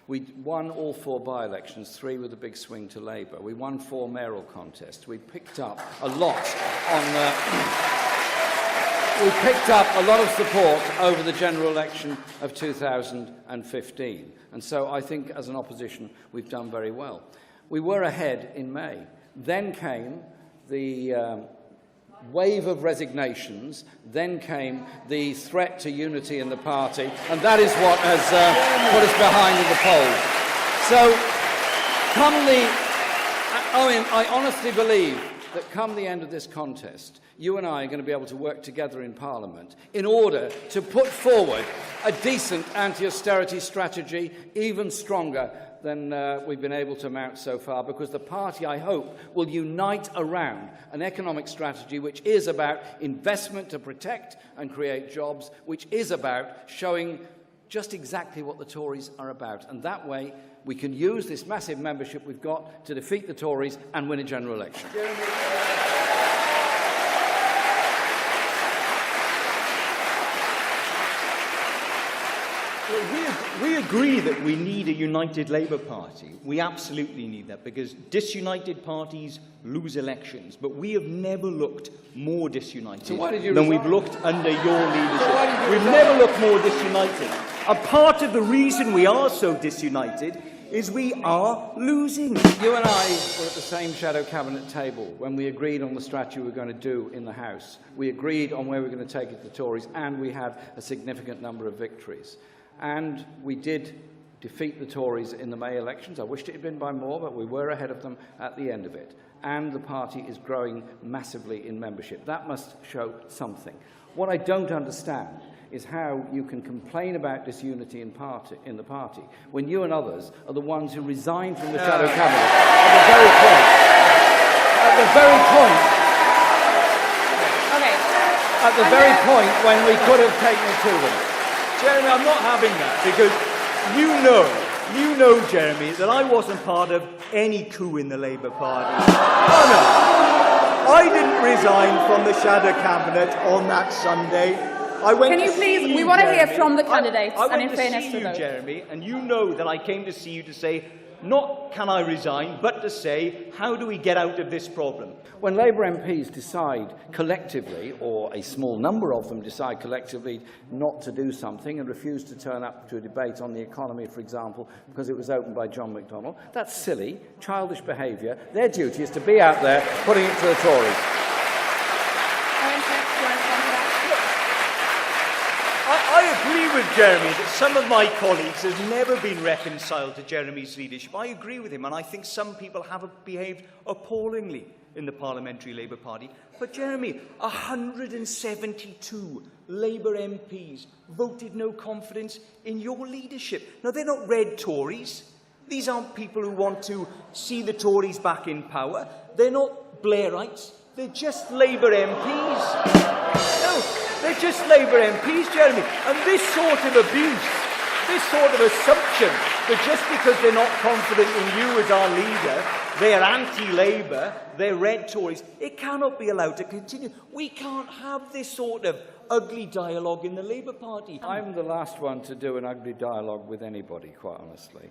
We won all 4 by-elections, 3 with a big swing to Labour. We won 4 mayoral contests. We picked up a lot we picked up a lot of support over the general election of 2015. And so I think as an opposition, we've done very well. We were ahead in May. Then came the wave of resignations, then came the threat to unity in the party, and that is what has put us behind in the polls. So, I honestly believe that come the end of this contest, you and I are going to be able to work together in Parliament in order to put forward a decent anti-austerity strategy, even stronger than we've been able to mount so far, because the party, I hope, will unite around an economic strategy which is about investment to protect and create jobs, which is about showing just exactly what the Tories are about. And that way, we can use this massive membership we've got to defeat the Tories and win a general election. We agree that we need a united Labour Party. We absolutely need that, because disunited parties lose elections. But we have never looked more disunited than we've looked under your leadership. We've never looked more disunited. And part of the reason we are so disunited is we are losing. You and I were at the same shadow cabinet table when we agreed on the strategy we were going to do in the House. We agreed on where we were going to take it to the Tories, and we had a significant number of victories. And we did defeat the Tories in the May elections. I wished it had been by more, but we were ahead of them at the end of it. And the party is growing massively in membership. That must show something. What I don't understand is how you can complain about disunity in the party when you and others are the ones who resigned from the shadow cabinet at the very point when we could have taken it to them. Jeremy, I'm not having that, because you know, Jeremy, that I wasn't part of any coup in the Labour Party. Oh, no. I didn't resign from the shadow cabinet on that Sunday. I went Can you to please, see we want to hear Jeremy. from the candidates, I and in went fairness to to see you, those. Jeremy, and you know that I came to see you to say, not can I resign, but to say, how do we get out of this problem? When Labour MPs decide collectively, or a small number of them decide collectively not to do something and refuse to turn up to a debate on the economy, for example, because it was opened by John McDonnell, that's silly, childish behaviour. Their duty is to be out there putting it to the Tories. I agree with Jeremy that some of my colleagues have never been reconciled to Jeremy's leadership. I agree with him, and I think some people have behaved appallingly in the Parliamentary Labour Party. But Jeremy, 172 Labour MPs voted no confidence in your leadership. Now, they're not red Tories. These aren't people who want to see the Tories back in power. They're not Blairites. They're just Labour MPs. No, they're just Labour MPs, Jeremy. And this sort of abuse, this sort of assumption that just because they're not confident in you as our leader, they're anti-Labour, they're red Tories, it cannot be allowed to continue. We can't have this sort of ugly dialogue in the Labour Party. I'm the last one to do an ugly dialogue with anybody, quite honestly.